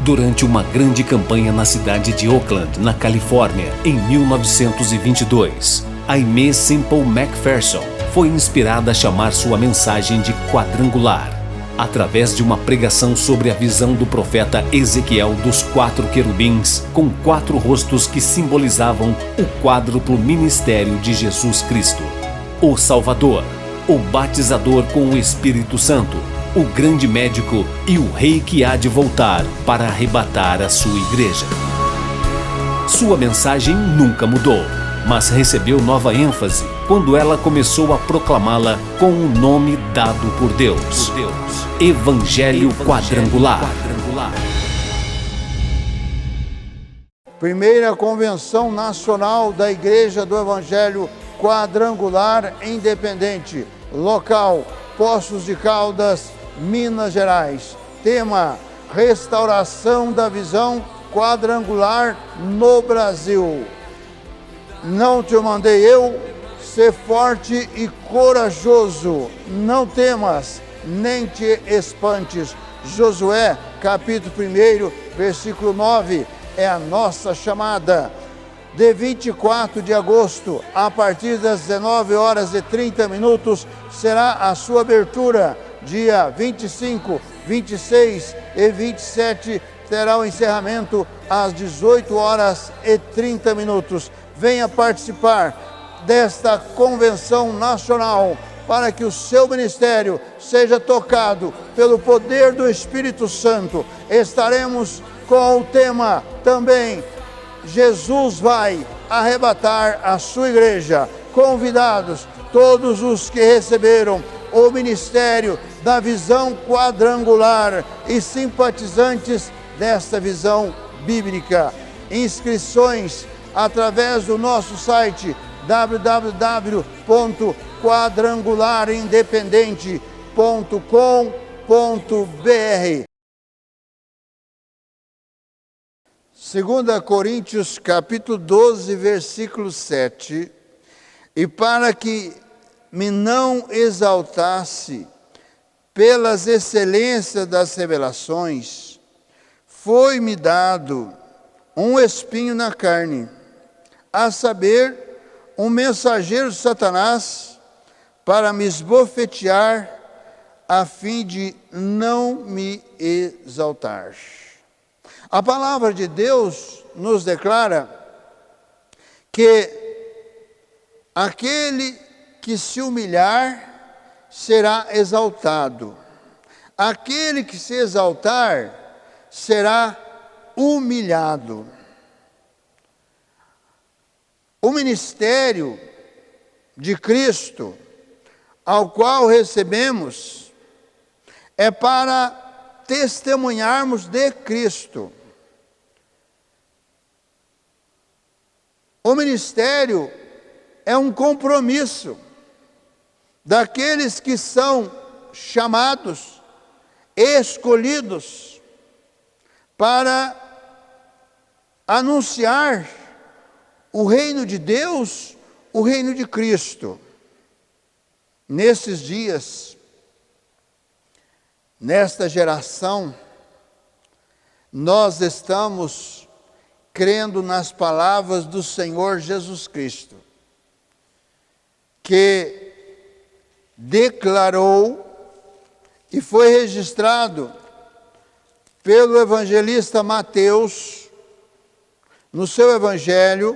Durante uma grande campanha na cidade de Oakland, na Califórnia, em 1922, Aimee Semple McPherson foi inspirada a chamar sua mensagem de quadrangular, através de uma pregação sobre a visão do profeta Ezequiel dos 4 querubins com 4 rostos que simbolizavam o quádruplo ministério de Jesus Cristo: o Salvador, o Batizador com o Espírito Santo, o grande médico e o rei que há de voltar para arrebatar a sua igreja. Sua mensagem nunca mudou, mas recebeu nova ênfase quando ela começou a proclamá-la com o nome dado por Deus: Evangelho Quadrangular. Primeira Convenção Nacional da Igreja do Evangelho Quadrangular Independente. Local: Poços de Caldas, Minas Gerais. Tema: restauração da visão quadrangular no Brasil. Não te mandei eu, ser forte e corajoso, não temas, nem te espantes. Josué, capítulo 1, versículo 9, é a nossa chamada. De 24 de agosto, a partir das 19h30, será a sua abertura. Dia 25, 26 e 27 terá o encerramento às 18h30. Venha participar desta convenção nacional para que o seu ministério seja tocado pelo poder do Espírito Santo. Estaremos com o tema também: Jesus vai arrebatar a sua igreja. Convidados todos os que receberam o ministério da visão quadrangular e simpatizantes desta visão bíblica. Inscrições através do nosso site www.quadrangularindependente.com.br. 2 Coríntios capítulo 12, versículo 7. E para que me não exaltasse pelas excelências das revelações, foi-me dado um espinho na carne, a saber, um mensageiro de Satanás, para me esbofetear, a fim de não me exaltar. A palavra de Deus nos declara que aquele que se humilhar será exaltado. Aquele que se exaltar será humilhado. O ministério de Cristo, ao qual recebemos, é para testemunharmos de Cristo. O ministério é um compromisso daqueles que são chamados, escolhidos, para anunciar o reino de Deus, o reino de Cristo. Nesses dias, nesta geração, nós estamos crendo nas palavras do Senhor Jesus Cristo, que declarou e foi registrado pelo evangelista Mateus, no seu evangelho,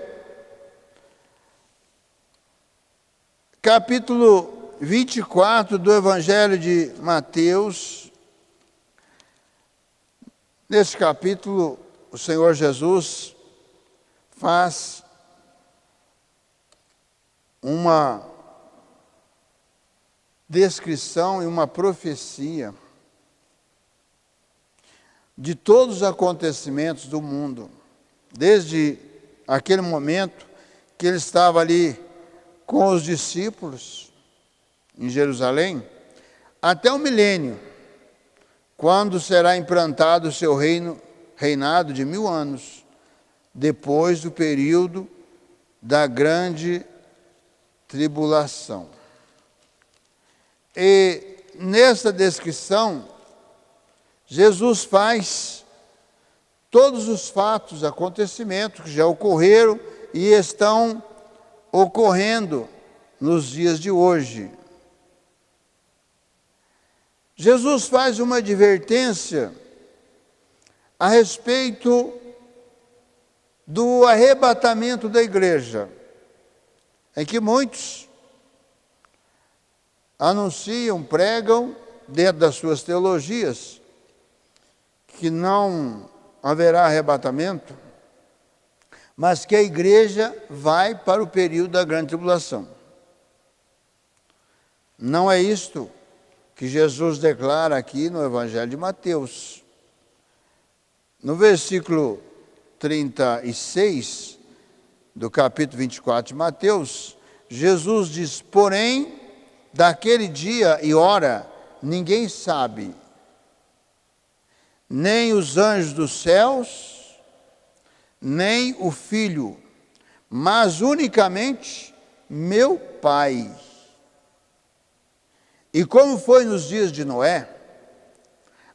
capítulo 24 do evangelho de Mateus. Nesse capítulo, o Senhor Jesus faz uma descrição e uma profecia de todos os acontecimentos do mundo, desde aquele momento que ele estava ali com os discípulos em Jerusalém, até o milênio, quando será implantado o seu reinado de 1000 anos, depois do período da grande tribulação. E nessa descrição, Jesus faz todos os fatos, acontecimentos que já ocorreram e estão ocorrendo nos dias de hoje. Jesus faz uma advertência a respeito do arrebatamento da igreja, em que muitos anunciam, pregam, dentro das suas teologias, que não haverá arrebatamento, mas que a igreja vai para o período da grande tribulação. Não é isto que Jesus declara aqui no Evangelho de Mateus. No versículo 36 do capítulo 24 de Mateus, Jesus diz: porém, daquele dia e hora ninguém sabe, nem os anjos dos céus, nem o Filho, mas unicamente meu Pai. E como foi nos dias de Noé,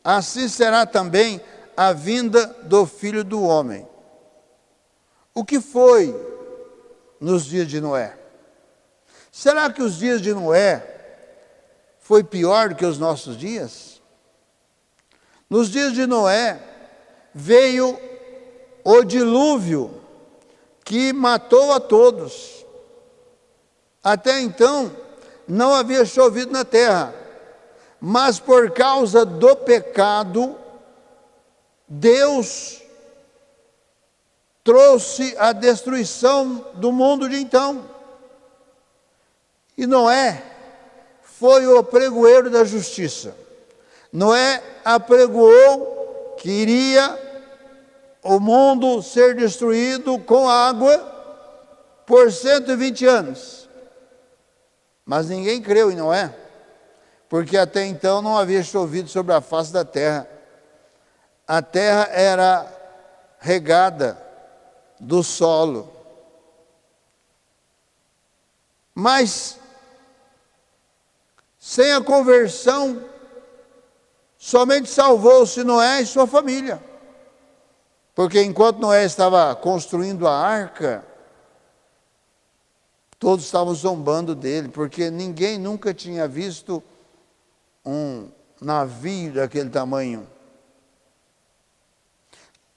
assim será também a vinda do Filho do Homem. O que foi nos dias de Noé? Será que os dias de Noé foi pior do que os nossos dias? Nos dias de Noé veio o dilúvio que matou a todos. Até então não havia chovido na terra, mas por causa do pecado, Deus trouxe a destruição do mundo de então. E Noé foi o pregoeiro da justiça. Noé apregoou que iria o mundo ser destruído com água por 120 anos. Mas ninguém creu em Noé, porque até então não havia chovido sobre a face da terra. A terra era regada do solo. Mas, sem a conversão, somente salvou-se Noé e sua família. Porque enquanto Noé estava construindo a arca, todos estavam zombando dele, porque ninguém nunca tinha visto um navio daquele tamanho.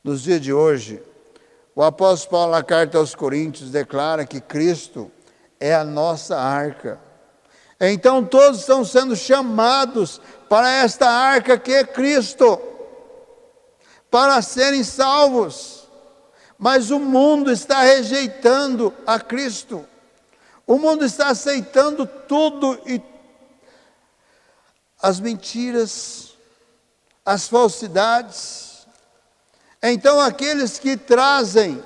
Nos dias de hoje, o apóstolo Paulo, na carta aos Coríntios, declara que Cristo é a nossa arca. Então todos estão sendo chamados para esta arca que é Cristo, para serem salvos. Mas o mundo está rejeitando a Cristo. O mundo está aceitando tudo e as mentiras, as falsidades. Então aqueles que trazem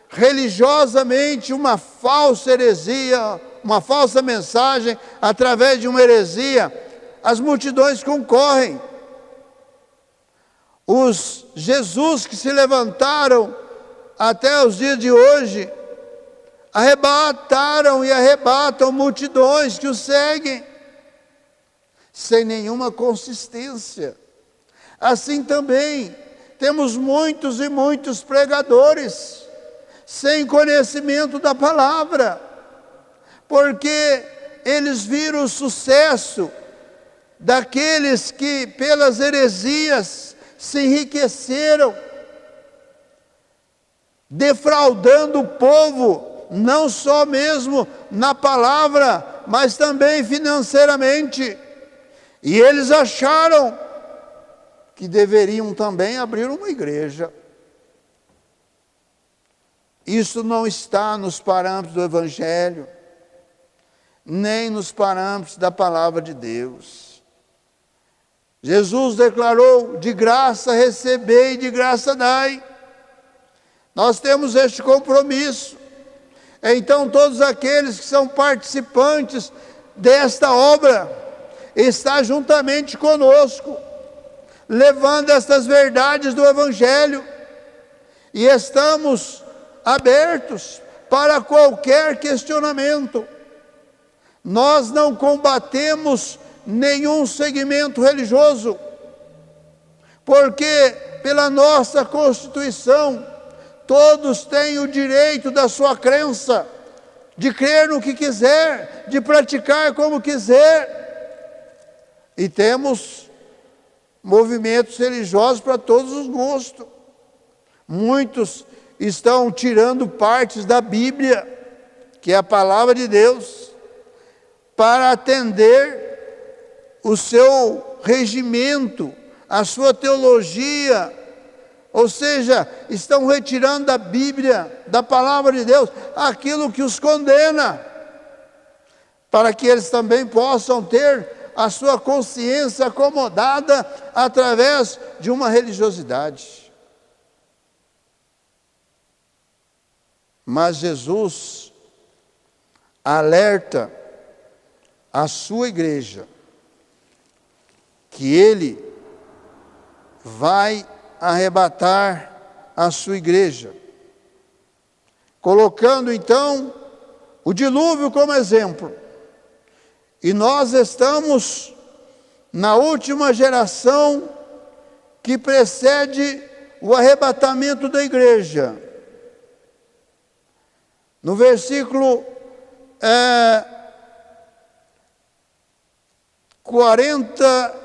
religiosamente uma falsa heresia, uma falsa mensagem, através de uma heresia, as multidões concorrem. Os Jesus que se levantaram até os dias de hoje, arrebataram e arrebatam multidões que os seguem, sem nenhuma consistência. Assim também, temos muitos e muitos pregadores, sem conhecimento da palavra, porque eles viram o sucesso daqueles que pelas heresias se enriqueceram, defraudando o povo, não só mesmo na palavra, mas também financeiramente. E eles acharam que deveriam também abrir uma igreja. Isso não está nos parâmetros do Evangelho, nem nos parâmetros da palavra de Deus. Jesus declarou: de graça recebei e de graça dai. Nós temos este compromisso. Então todos aqueles que são participantes desta obra estão juntamente conosco, levando estas verdades do Evangelho, e estamos abertos para qualquer questionamento. Nós não combatemos nenhum segmento religioso, porque pela nossa Constituição, todos têm o direito da sua crença, de crer no que quiser, de praticar como quiser. E temos movimentos religiosos para todos os gostos. Muitos estão tirando partes da Bíblia, que é a palavra de Deus, para atender o seu regimento, a sua teologia. Ou seja, estão retirando da Bíblia, da palavra de Deus, aquilo que os condena, para que eles também possam ter a sua consciência acomodada através de uma religiosidade. Mas Jesus alerta a sua igreja que Ele vai arrebatar a sua igreja, colocando então o dilúvio como exemplo. E nós estamos na última geração que precede o arrebatamento da igreja. No versículo 40,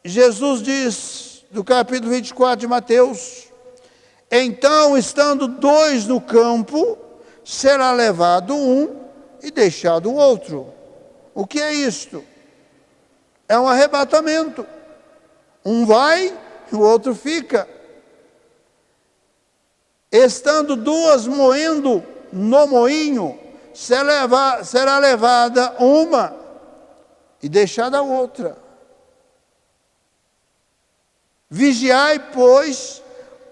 Jesus diz, do capítulo 24 de Mateus: então, estando dois no campo, será levado um e deixado o outro. O que é isto? É um arrebatamento. Um vai e o outro fica. Estando duas moendo no moinho, será levada uma e deixada a outra. Vigiai, pois,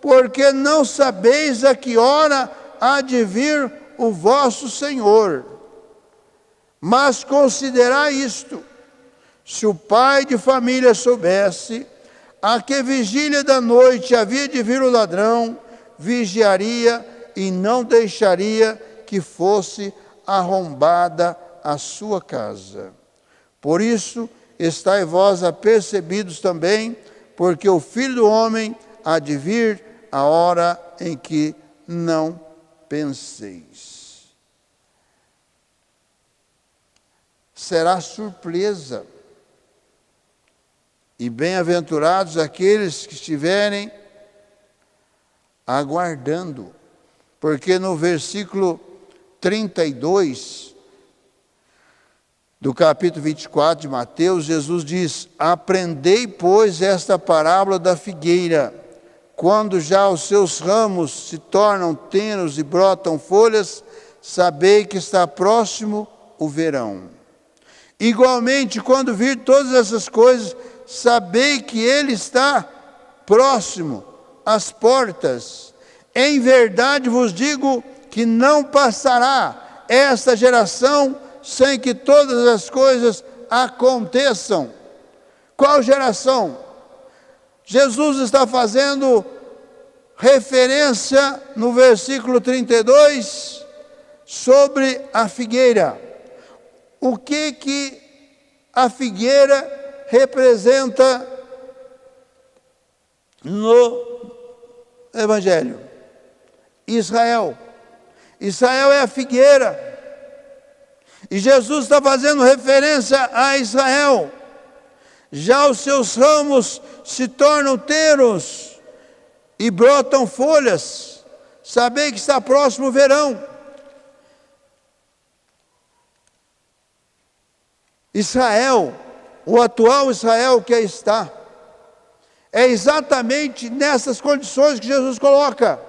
porque não sabeis a que hora há de vir o vosso Senhor. Mas considerai isto: se o pai de família soubesse a que vigília da noite havia de vir o ladrão, vigiaria e não deixaria que fosse arrombada a sua casa. Por isso, estai vós apercebidos também, porque o Filho do Homem há de vir a hora em que não penseis. Será surpresa. E bem-aventurados aqueles que estiverem aguardando, porque no versículo 32 do capítulo 24 de Mateus, Jesus diz: aprendei, pois, esta parábola da figueira. Quando já os seus ramos se tornam tenros e brotam folhas, sabei que está próximo o verão. Igualmente, quando vir todas essas coisas, sabei que Ele está próximo às portas. Em verdade vos digo que não passará esta geração sem que todas as coisas aconteçam. Qual geração? Jesus está fazendo referência no versículo 32 sobre a figueira. O que a figueira representa no Evangelho? Israel. Israel é a figueira. E Jesus está fazendo referência a Israel. Já os seus ramos se tornam tenros e brotam folhas. Sabei que está próximo o verão. Israel, o atual Israel que aí está, é exatamente nessas condições que Jesus coloca.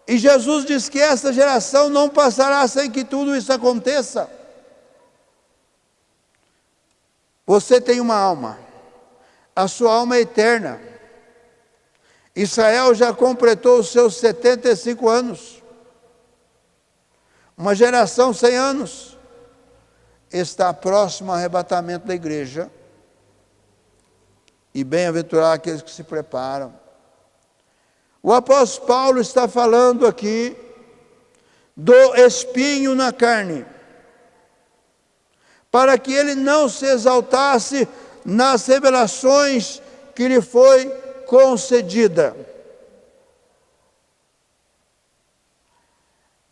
E Jesus diz que essa geração não passará sem que tudo isso aconteça. Você tem uma alma, a sua alma é eterna. Israel já completou os seus 75 anos. Uma geração 100 anos. Está próximo ao arrebatamento da igreja. E bem-aventurados aqueles que se preparam. O apóstolo Paulo está falando aqui do espinho na carne, para que ele não se exaltasse nas revelações que lhe foi concedida.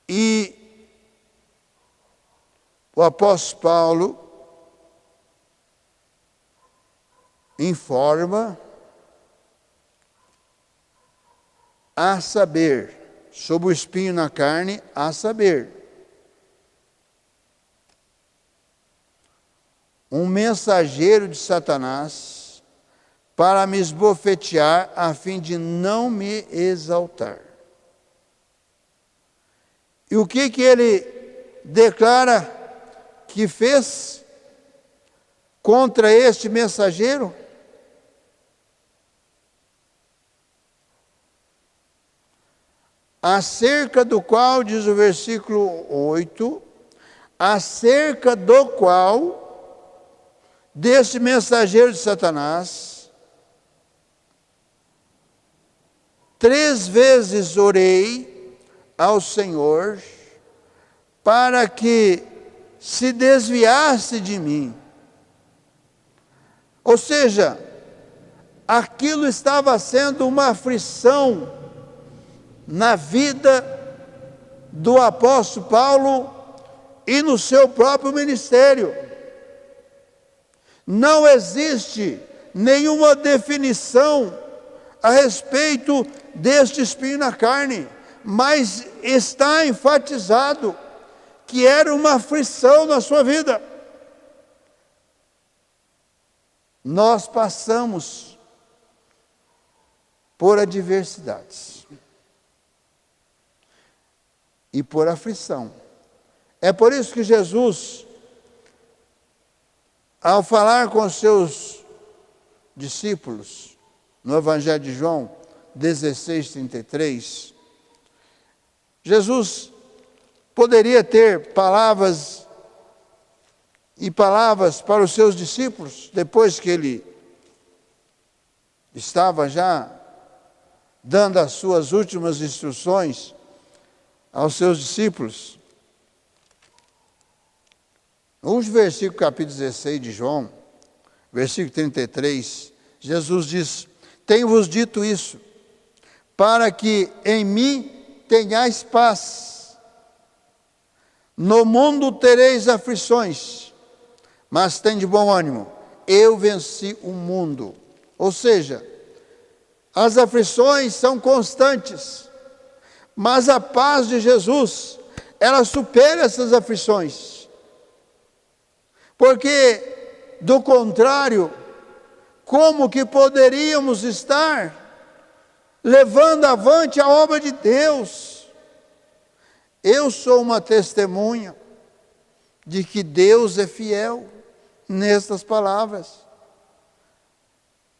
E o apóstolo Paulo informa, a saber, sobre o espinho na carne, a saber, um mensageiro de Satanás para me esbofetear a fim de não me exaltar. E o que ele declara que fez contra este mensageiro? Acerca do qual, diz o versículo 8, acerca do qual, desse mensageiro de Satanás, 3 vezes orei ao Senhor para que se desviasse de mim. Ou seja, aquilo estava sendo uma aflição na vida do apóstolo Paulo e no seu próprio ministério. Não existe nenhuma definição a respeito deste espinho na carne, mas está enfatizado que era uma aflição na sua vida. Nós passamos por adversidades e por aflição. É por isso que Jesus, ao falar com os seus discípulos, no Evangelho de João 16:33, Jesus poderia ter palavras e palavras para os seus discípulos, depois que ele estava já dando as suas últimas instruções aos seus discípulos. No versículo capítulo 16 de João, versículo 33, Jesus diz: tenho-vos dito isso, para que em mim tenhais paz. No mundo tereis aflições, mas tende bom ânimo, eu venci o mundo. Ou seja, as aflições são constantes, mas a paz de Jesus, ela supera essas aflições. Porque, do contrário, como que poderíamos estar levando avante a obra de Deus? Eu sou uma testemunha de que Deus é fiel nestas palavras.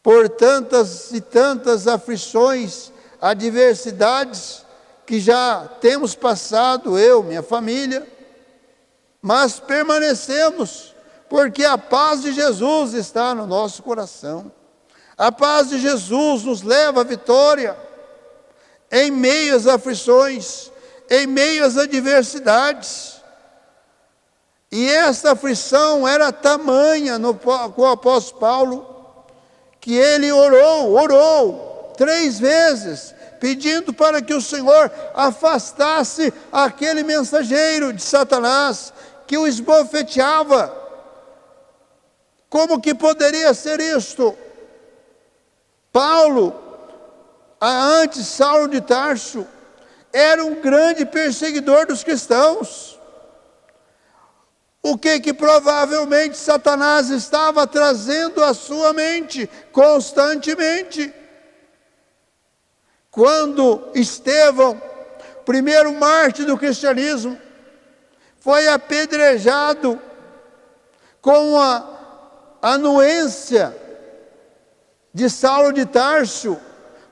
Por tantas e tantas aflições, adversidades que já temos passado, eu, minha família, mas permanecemos, porque a paz de Jesus está no nosso coração. A paz de Jesus nos leva à vitória, em meio às aflições, em meio às adversidades. E essa aflição era tamanha com o apóstolo Paulo, que ele orou 3 vezes, pedindo para que o Senhor afastasse aquele mensageiro de Satanás, que o esbofeteava. Como que poderia ser isto? Paulo, antes Saulo de Tarso, era um grande perseguidor dos cristãos. O que provavelmente Satanás estava trazendo à sua mente constantemente? Quando Estevão, primeiro mártir do cristianismo, foi apedrejado com a anuência de Saulo de Tarso,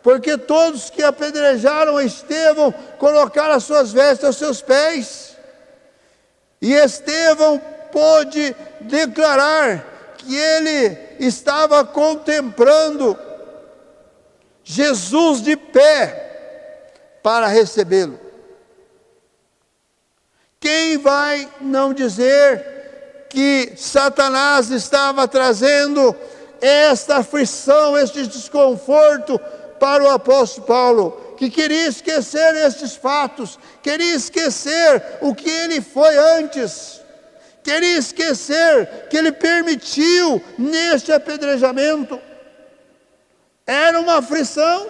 porque todos que apedrejaram Estevão colocaram as suas vestes aos seus pés. E Estevão pôde declarar que ele estava contemplando Jesus de pé para recebê-lo. Quem vai não dizer que Satanás estava trazendo esta aflição, este desconforto para o apóstolo Paulo, que queria esquecer estes fatos, queria esquecer o que ele foi antes, queria esquecer que ele permitiu neste apedrejamento. Era uma aflição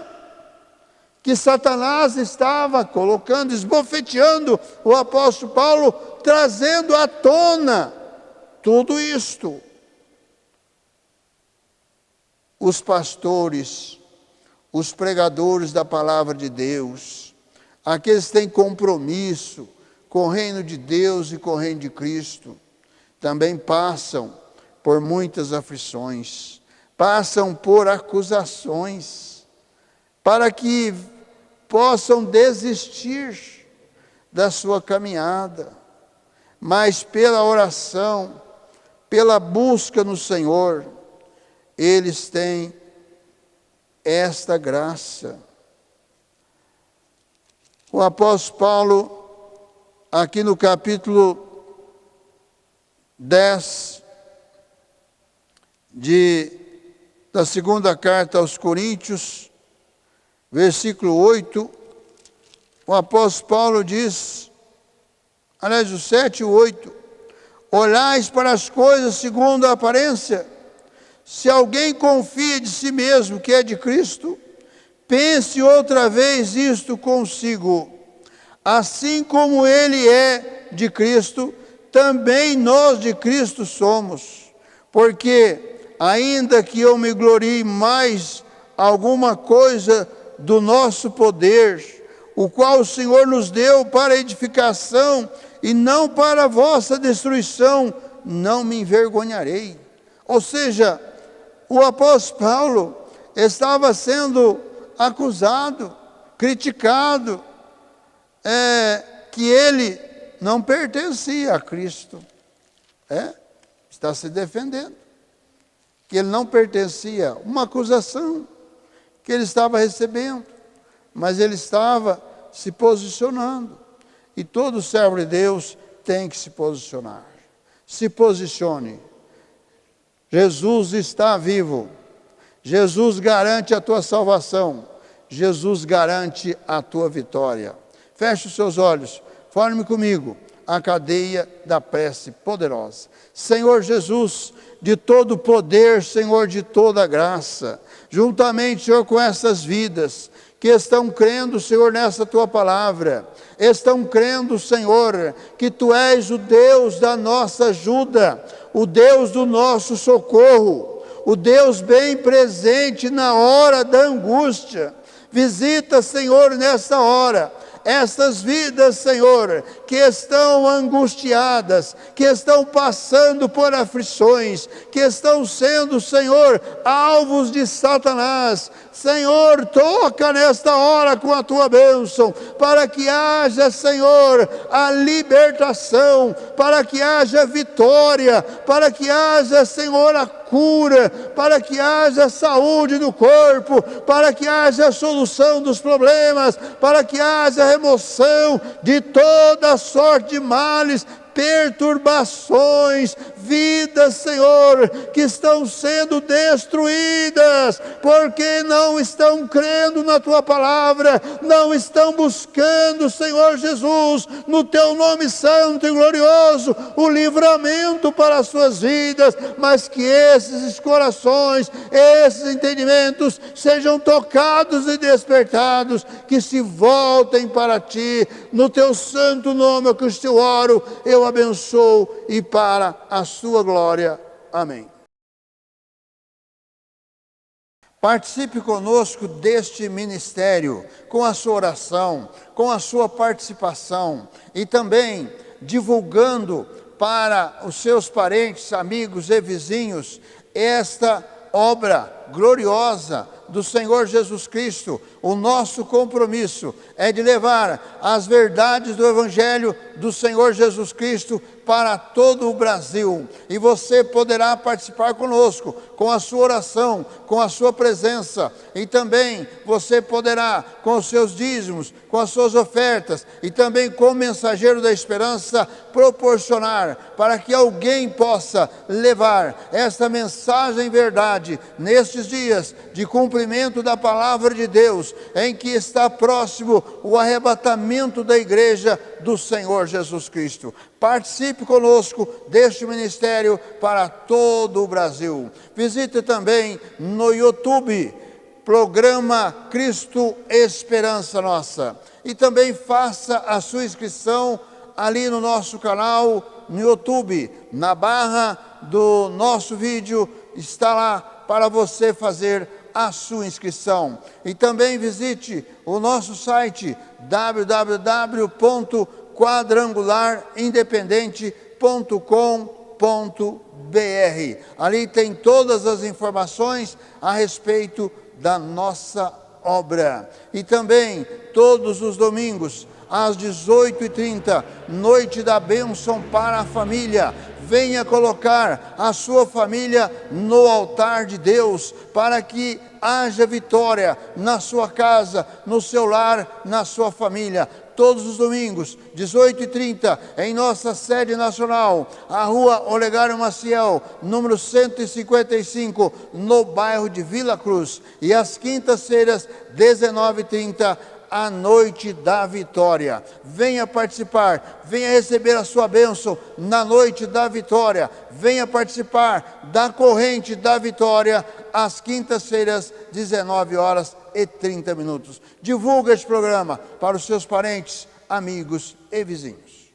que Satanás estava colocando, esbofeteando o apóstolo Paulo, trazendo à tona tudo isto. Os pastores, os pregadores da palavra de Deus, aqueles que têm compromisso com o reino de Deus e com o reino de Cristo, também passam por muitas aflições, passam por acusações, para que possam desistir da sua caminhada, mas pela oração, pela busca no Senhor, eles têm esta graça. O apóstolo Paulo, aqui no capítulo 10 da segunda carta aos Coríntios, versículo 8, o apóstolo Paulo diz, aliás, o 7 e o 8, olhais para as coisas segundo a aparência. Se alguém confia de si mesmo que é de Cristo, pense outra vez isto consigo. Assim como ele é de Cristo, também nós de Cristo somos. Porque, ainda que eu me glorie mais alguma coisa do nosso poder, o qual o Senhor nos deu para edificação e não para a vossa destruição, não me envergonharei. Ou seja, o apóstolo Paulo estava sendo acusado, criticado, que ele não pertencia a Cristo. Está se defendendo. Que ele não pertencia, uma acusação que ele estava recebendo, mas ele estava se posicionando. E todo servo de Deus tem que se posicionar. Se posicione. Jesus está vivo. Jesus garante a tua salvação. Jesus garante a tua vitória. Feche os seus olhos. Forme comigo a cadeia da prece poderosa. Senhor Jesus, de todo poder, Senhor, de toda graça, juntamente, Senhor, com essas vidas que estão crendo, Senhor, nessa tua palavra, estão crendo, Senhor, que tu és o Deus da nossa ajuda, o Deus do nosso socorro, o Deus bem presente na hora da angústia. Visita, Senhor, nessa hora, estas vidas, Senhor, que estão angustiadas, que estão passando por aflições, que estão sendo, Senhor, alvos de Satanás. Senhor, toca nesta hora com a tua bênção, para que haja, Senhor, a libertação, para que haja vitória, para que haja, Senhor, a cura, para que haja saúde no corpo, para que haja solução dos problemas, para que haja remoção de toda sorte de males, perturbações, vidas, Senhor, que estão sendo destruídas, porque não estão crendo na Tua palavra, não estão buscando, Senhor Jesus, no Teu nome santo e glorioso, o livramento para as suas vidas, mas que esses corações, esses entendimentos sejam tocados e despertados, que se voltem para Ti, no Teu santo nome, eu que te oro, eu abençoo e para a sua glória. Amém. Participe conosco deste ministério, com a sua oração, com a sua participação e também divulgando para os seus parentes, amigos e vizinhos esta obra gloriosa do Senhor Jesus Cristo, o nosso compromisso é de levar as verdades do Evangelho do Senhor Jesus Cristo para todo o Brasil. E você poderá participar conosco, com a sua oração, com a sua presença. E também você poderá, com os seus dízimos, com as suas ofertas, e também como mensageiro da esperança, proporcionar para que alguém possa levar esta mensagem verdade nestes dias de cumprimento da palavra de Deus, em que está próximo o arrebatamento da igreja do Senhor Jesus Cristo. Participe conosco deste ministério para todo o Brasil. Visite também no YouTube, Programa Cristo Esperança Nossa. E também faça a sua inscrição ali no nosso canal no YouTube. Na barra do nosso vídeo está lá para você fazer a sua inscrição. E também visite o nosso site www.quadrangularidependente.com.br. Ali tem todas as informações a respeito da nossa obra. E também todos os domingos às 18h30, Noite da Bênção para a Família. Venha colocar a sua família no altar de Deus, para que haja vitória na sua casa, no seu lar, na sua família. Todos os domingos, 18h30, em nossa sede nacional, a Rua Olegário Maciel, número 155, no bairro de Vila Cruz. E às quintas-feiras, 19h30, a Noite da Vitória. Venha participar, venha receber a sua bênção na Noite da Vitória. Venha participar da Corrente da Vitória, às quintas-feiras, 19h30. Divulgue este programa para os seus parentes, amigos e vizinhos.